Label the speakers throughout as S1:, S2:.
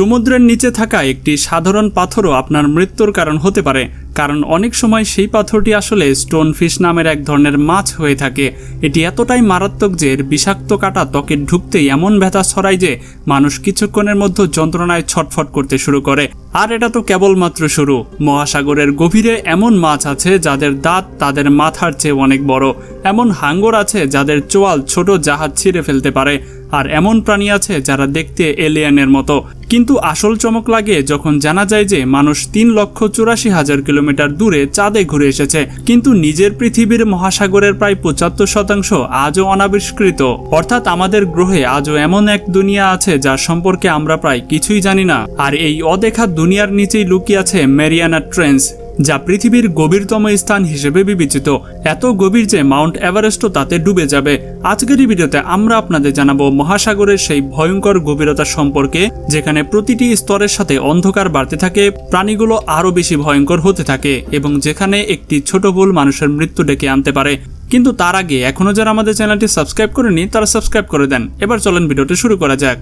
S1: সমুদ্রের নিচে থাকা একটি সাধারণ পাথরও আপনার মৃত্যুর কারণ হতে পারে, কারণ অনেক সময় সেই পাথরটি আসলে স্টোনফিশ নামের এক ধরনের মাছ হয়ে থাকে। এটি এতটাই মারাত্মক যে এর বিষাক্ত কাঁটা ত্বকে ঢুকতেই এমন ব্যথা ছড়ায় যে মানুষ কিছুক্ষণের মধ্যে যন্ত্রণায় ছটফট করতে শুরু করে। আর এটা তো কেবলমাত্র শুরু। মহাসাগরের গভীরে এমন মাছ আছে যাদের দাঁত তাদের মাথার চেয়ে অনেক বড়, এমন হাঙ্গর আছে যাদের চোয়াল ছোট জাহাজ ছিঁড়ে ফেলতে পারে, আর এমন প্রাণী আছে যারা দেখতে এলিয়েনের মতো। কিন্তু আসল চমক লাগে যখন জানা যায় যে মানুষ 3,84,000 কিলোমিটার দূরে চাঁদে ঘুরে এসেছে, কিন্তু নিজের পৃথিবীর মহাসাগরের প্রায় 75% আজও অনাবিষ্কৃত। অর্থাৎ আমাদের গ্রহে আজও এমন এক দুনিয়া আছে যার সম্পর্কে আমরা প্রায় কিছুই জানি না। আর এই অদেখা দুনিয়ার নিচেই লুকিয়ে আছে ম্যারিয়ানা ট্রেঞ্চ, যা পৃথিবীর গভীরতম স্থান হিসেবে বিবেচিত। এত গভীর যে মাউন্ট এভারেস্টও তাতে ডুবে যাবে। আজকের এই ভিডিওতে আমরা আপনাদের জানাবো মহাসাগরের সেই ভয়ঙ্কর গভীরতা সম্পর্কে, যেখানে প্রতিটি স্তরের সাথে অন্ধকার বাড়তে থাকে, প্রাণীগুলো আরও বেশি ভয়ঙ্কর হতে থাকে এবং যেখানে একটি ছোট ভুল মানুষের মৃত্যু ডেকে আনতে পারে। কিন্তু তার আগে এখনও যারা আমাদের চ্যানেলটি সাবস্ক্রাইব করেনি তারা সাবস্ক্রাইব করে দেন। এবার চলেন ভিডিওটি শুরু করা যাক।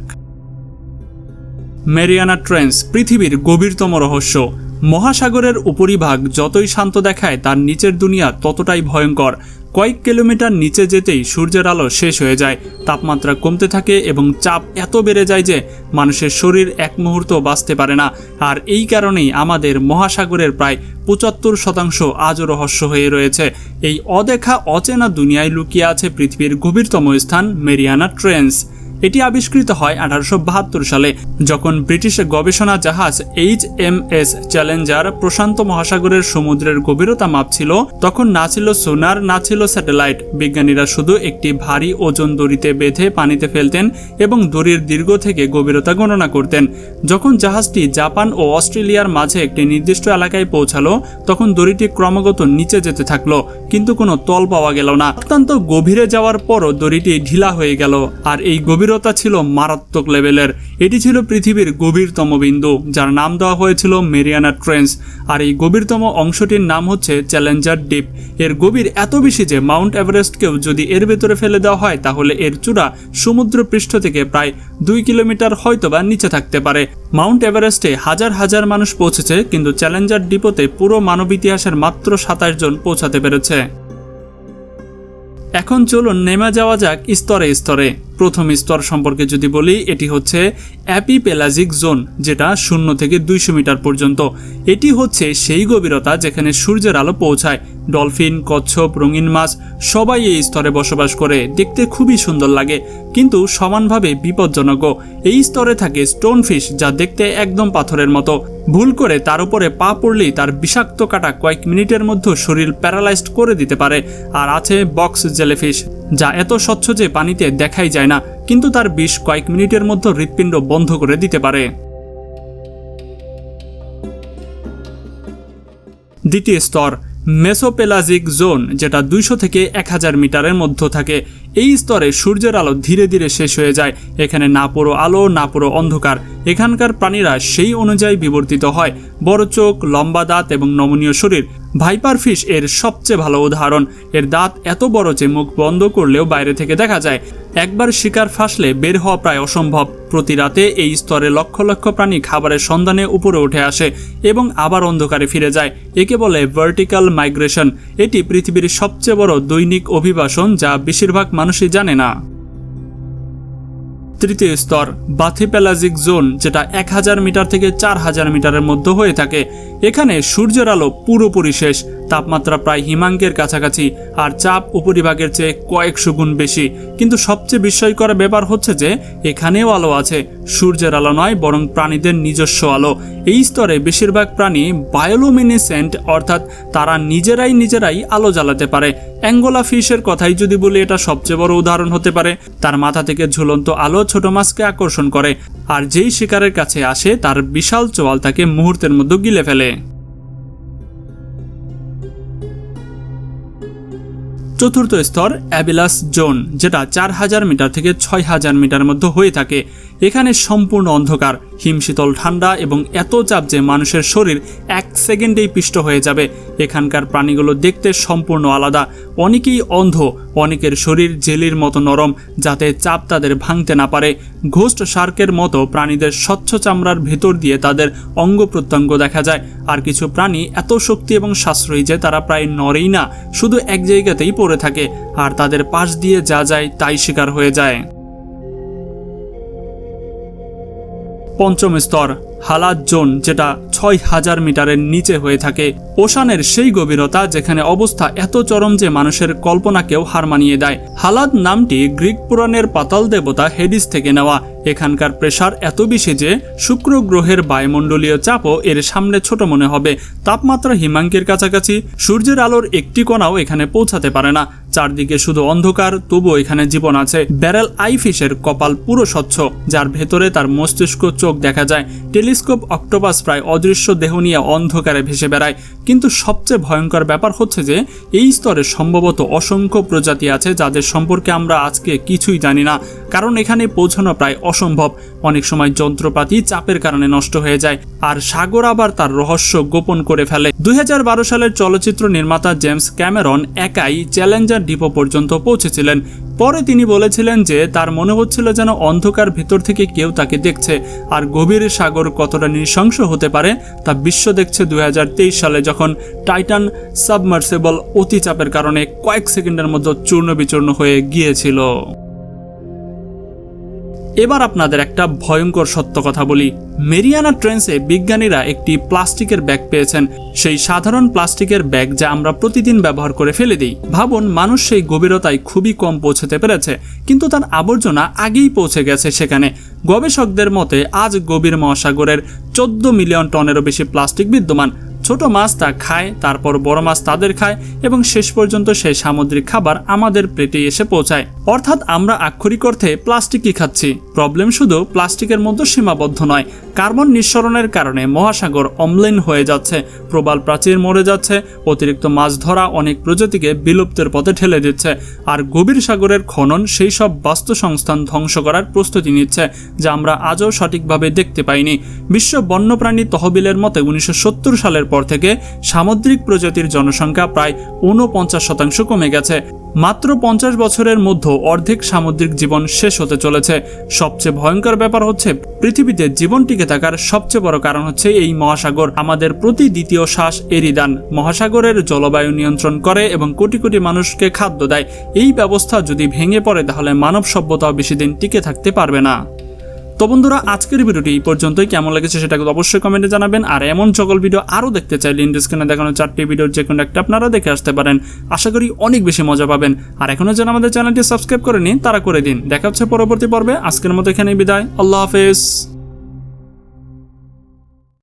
S1: ম্যারিয়ানা ট্রেঞ্চ পৃথিবীর গভীরতম রহস্য। মহাসাগরের উপরিভাগ যতই শান্ত দেখায় তার নিচের দুনিয়া ততটাই ভয়ঙ্কর। কয়েক কিলোমিটার নিচে যেতেই সূর্যের আলো শেষ হয়ে যায়, তাপমাত্রা কমতে থাকে এবং চাপ এত বেড়ে যায় যে মানুষের শরীর এক মুহূর্ত বাঁচতে পারে না। আর এই কারণেই আমাদের মহাসাগরের প্রায় 75% আজও রহস্য হয়ে রয়েছে। এই অদেখা অচেনা দুনিয়ায় লুকিয়ে আছে পৃথিবীর গভীরতম স্থান ম্যারিয়ানা ট্রেঞ্চ। এটি আবিষ্কৃত হয় 1872 সালে, যখন ব্রিটিশ গবেষণা জাহাজ HMS চ্যালেঞ্জার প্রশান্ত মহাসাগরের সমুদ্রের গভীরতা মাপছিল। তখন না ছিল সোনার, না ছিল স্যাটেলাইট। বিজ্ঞানীরা শুধু একটি ভারী ওজন দড়িতে বেঁধে পানিতে ফেলতেন এবং দড়ির দীর্ঘ থেকে গভীরতা গণনা করতেন। যখন জাহাজটি জাপান ও অস্ট্রেলিয়ার মাঝে একটি নির্দিষ্ট এলাকায় পৌঁছালো, তখন দড়িটি ক্রমাগত নিচে যেতে থাকলো, কিন্তু কোনো তল পাওয়া গেল না। অত্যন্ত গভীরে যাওয়ার পরও দড়িটি ঢিলা হয়ে গেল, আর এই গভীরতা ছিল মারাত্মক লেভেলের। এটি ছিল পৃথিবীর গভীরতম বিন্দু, যার নাম দেওয়া হয়েছিল ম্যারিয়ানা ট্রেঞ্চ। আর এই গভীরতম অংশটির নাম হচ্ছে চ্যালেঞ্জার ডিপ। এর গভীর এত বেশি যে মাউন্ট এভারেস্টকেও যদি এর ভেতরে ফেলে দেওয়া হয় তাহলে এর চূড়া সমুদ্র পৃষ্ঠ থেকে প্রায় 2 কিলোমিটার হয়তোবা নিচে থাকতে পারে। মাউন্ট এভারেস্টে হাজার হাজার মানুষ পৌঁছেছে, কিন্তু চ্যালেঞ্জার ডিপোতে পুরো মানব ইতিহাসের মাত্র 27 জন পৌঁছাতে পেরেছে। এখন চলুন নেমে যাওয়া যাক স্তরে স্তরে। প্রথম স্তর সম্পর্কে যদি বলি, এটি হচ্ছে অ্যাপিপেলাজিক জোন, যেটা 0 থেকে 200 মিটার পর্যন্ত। এটি হচ্ছে সেই গভীরতা যেখানে সূর্যের আলো পৌঁছায়। ডলফিন, কচ্ছপ, রঙিন মাছ সবাই এই স্তরে বসবাস করে। দেখতে খুবই সুন্দর লাগে, কিন্তু সমানভাবে বিপজ্জনকও। এই স্তরে থাকে স্টোনফিশ, যা দেখতে একদম পাথরের মতো। ভুল করে তার উপরে পা পড়লেই তার বিষাক্ত কাঁটা কয়েক মিনিটের মধ্যে শরীর প্যারালাইজড করে দিতে পারে। আর আছে বক্স জেলিফিশ, যা এত স্বচ্ছ যে পানিতে দেখাই যায় না, কিন্তু তার বিষ কয়েক মিনিটের মধ্যে হৃৎপিণ্ড বন্ধ করে দিতে পারে। দ্বিতীয় স্তর মেসোপেলাজিক জোন, যেটা 200 থেকে 1000 মিটারের মধ্যে থাকে। এই স্তরে সূর্যের আলো ধীরে ধীরে শেষ হয়ে যায়। এখানে না পুরো আলো, না পুরো অন্ধকার। এখানকার প্রাণীরা সেই অনুযায়ী বিবর্তিত হয়। বড় চোখ, লম্বা দাঁত এবং নমনীয় শরীর। ভাইপার ফিশ এর সবচেয়ে ভালো উদাহরণ। এর দাঁত এত বড় যে মুখ বন্ধ করলেও বাইরে থেকে দেখা যায়। একবার শিকার ফাঁসলে বের হওয়া প্রায় অসম্ভব। প্রতি রাতে এই স্তরে লক্ষ লক্ষ প্রাণী খাবারের সন্ধানে উপরে উঠে আসে এবং আবার অন্ধকারে ফিরে যায়। একে বলে ভার্টিক্যাল মাইগ্রেশন। এটি পৃথিবীর সবচেয়ে বড় দৈনিক অভিবাসন, যা বেশিরভাগ মানুষই জানে না। তৃতীয় স্তর বাথিপেলাজিক জোন, যেটা 1000 মিটার থেকে 4000 মিটারের মধ্যে হয়ে থাকে। এখানে সূর্যের আলো পুরোপুরি শেষ, তাপমাত্রা প্রায় হিমাঙ্কের কাছাকাছি, আর চাপ উপরিভাগের চেয়ে কয়েকশো গুণ বেশি। কিন্তু সবচেয়ে বিস্ময়কর ব্যাপার হচ্ছে যে এখানেও আলো আছে। সূর্যের আলো নয়, বরং প্রাণীদের নিজস্ব আলো। এই স্তরে বেশিরভাগ প্রাণী বায়োলুমিনেসেন্ট, অর্থাৎ তারা নিজেরাই আলো জ্বালাতে পারে। অ্যাঙ্গোলা ফিশের কথাই যদি বলি, এটা সবচেয়ে বড় উদাহরণ হতে পারে। তার মাথা থেকে ঝুলন্ত আলো ছোট মাছকে আকর্ষণ করে, আর যেই শিকারের কাছে আসে তার বিশাল চোয়াল তাকে মুহূর্তের মধ্যে গিলে ফেলে। চতুর্থ স্তর অ্যাবিলাস জোন, যেটা 4000 মিটার থেকে 6000 মিটার মধ্যে হয়ে থাকে। এখানে সম্পূর্ণ অন্ধকার, হিমশীতল ঠান্ডা এবং এত চাপ যে মানুষের শরীর 1 সেকেন্ডেই পিষ্ট হয়ে যাবে। এখানকার প্রাণীগুলো দেখতে সম্পূর্ণ আলাদা। অনেকেই অন্ধ, অনেকের শরীর জেলির মতো নরম, যাতে চাপ তাদের ভাঙতে না পারে। ঘোস্ট শার্কের মতো প্রাণীদের স্বচ্ছ চামড়ার ভেতর দিয়ে তাদের অঙ্গ প্রত্যঙ্গ দেখা যায়। আর কিছু প্রাণী এত শক্তি এবং সাশ্রয়ী যে তারা প্রায় নড়েই না, শুধু এক জায়গাতেই পড়ে থাকে, আর তাদের পাশ দিয়ে যা যায় তাই শিকার হয়ে যায়। পঞ্চম স্তর, হালাদ জোন, যেটা 6000 মিটারের নিচে হয়ে থাকে। ওশানের সেই গভীরতা যেখানে অবস্থা এত চরম যে মানুষের কল্পনাকেও হার মানিয়ে দেয়। হালাদ নামটি গ্রিক পুরাণের পাতাল দেবতা হেডিস থেকে নেওয়া। এখানকার প্রেসার এত বেশি যে শুক্র গ্রহের বায়ুমণ্ডলীয় চাপও এর সামনে ছোট মনে হবে। তাপমাত্রা হিমাঙ্কের কাছাকাছি, সূর্যের আলোর একটি কণাও এখানে পৌঁছাতে পারে না। চারদিকে শুধু অন্ধকার, তবুও এখানে জীবন আছে। ব্যারেল আই ফিশের কপাল পুরো স্বচ্ছ, যার ভেতরে তার মস্তিষ্ক চোখ দেখা যায়। টেলিস্কোপ অক্টোপাস প্রায় অদৃশ্য দেহ নিয়ে অন্ধকারে ভেসে বেড়ায়। কিন্তু সবচেয়ে ভয়ঙ্কর ব্যাপার হচ্ছে যে এই স্তরে সম্ভবত অসংখ্য প্রজাতি আছে যাদের সম্পর্কে আমরা আজকে কিছুই জানি না, কারণ এখানে পৌঁছানো প্রায় অসম্ভব। অনেক সময় যন্ত্রপাতি চাপের কারণে নষ্ট হয়ে যায়, আর সাগর আবার তার রহস্য গোপন করে ফেলে। 2012 সালের চলচ্চিত্র নির্মাতা জেমস ক্যামেরন একাই চ্যালেঞ্জার দ্বীপ পর্যন্ত পৌঁছেছিলেন। পরে তিনি বলেছিলেন যে তার মনে হচ্ছিল যেন অন্ধকার ভেতর থেকে কেউ তাকে দেখছে। আর গভীর সাগর কতটা নৃশংস হতে পারে তা বিশ্ব দেখছে 2023 সালে, যখন টাইটান সাবমার্সিবল অতিচাপের কারণে কয়েক সেকেন্ডের মধ্যে চূর্ণ বিচূর্ণ হয়ে গিয়েছিল। এবার আপনাদের একটা ভয়ঙ্কর সত্য কথা বলি। মেরিয়ানা ট্রেন্সে বিজ্ঞানীরা একটি প্লাস্টিকের ব্যাগ পেয়েছেন, সেই সাধারণ প্লাস্টিকের ব্যাগ যা আমরা প্রতিদিন ব্যবহার করে ফেলে দিই। ভাবুন, মানুষ সেই গভীরতায় খুবই কম পৌঁছতে পেরেছে, কিন্তু তার আবর্জনা আগেই পৌঁছে গেছে সেখানে। গবেষকদের মতে আজ গভীর মহাসাগরের 14 মিলিয়ন টনেরও বেশি প্লাস্টিক বিদ্যমান। ছোট মাছ তা খায়, তারপর বড় মাছ তাদের খায়, এবং শেষ পর্যন্ত সেই সামুদ্রিক খাবার আমাদের প্লেটে এসে পৌঁছায়। অর্থাৎ আমরা আক্ষরিক অর্থে প্লাস্টিকই খাচ্ছি। প্রবলেম শুধু প্লাস্টিকের মধ্যে সীমাবদ্ধ নয়, কার্বন নিঃসরণের কারণে মহাসাগর অম্লহীন হয়ে যাচ্ছে, প্রবাল প্রাচীর মরে যাচ্ছে, অতিরিক্ত মাছ ধরা অনেক প্রজাতিকে বিলুপ্তের পথে ঠেলে দিচ্ছে, আর গভীর সাগরের খনন সেই সব বাস্তুসংস্থান ধ্বংস করার প্রস্তুতি নিচ্ছে যা আমরা আজও সঠিকভাবে দেখতে পাইনি। বিশ্ব বন্যপ্রাণী তহবিলের মতে 1970 সালের পর থেকে সামুদ্রিক প্রজাতির জনসংখ্যা প্রায় 49% কমে গেছে। মাত্র 50 বছরের মধ্যে অর্ধেক সামুদ্রিক জীবন শেষ হতে চলেছে। সবচেয়ে ভয়ঙ্কর ব্যাপার হচ্ছে, পৃথিবীতে জীবন টিকে থাকার সবচেয়ে বড় কারণ হচ্ছে এই মহাসাগর। আমাদের প্রতি দ্বিতীয় শ্বাস এরই দান। মহাসাগরের জলবায়ু নিয়ন্ত্রণ করে এবং কোটি কোটি মানুষকে খাদ্য দেয়। এই ব্যবস্থা যদি ভেঙে পড়ে তাহলে মানব সভ্যতাও বেশি দিন টিকে থাকতে পারবে না। তো বন্ধুরা, আজকের ভিডিওটি এই পর্যন্তই। কেমন লেগেছে সেটা অবশ্যই কমেন্টে জানাবেন। আর এমন সকল ভিডিও আরও দেখতে চাইলে স্ক্রিনে দেখানো 4টি ভিডিওর যে কোনো একটা আপনারা দেখে আসতে পারেন। আশা করি অনেক বেশি মজা পাবেন। আর এখনও যারা আমাদের চ্যানেলটি সাবস্ক্রাইব করেনি তারা করে দিন। দেখা হচ্ছে পরবর্তী পর্বে। আজকের মতো এখানেই বিদায়। আল্লাহ হাফেজ।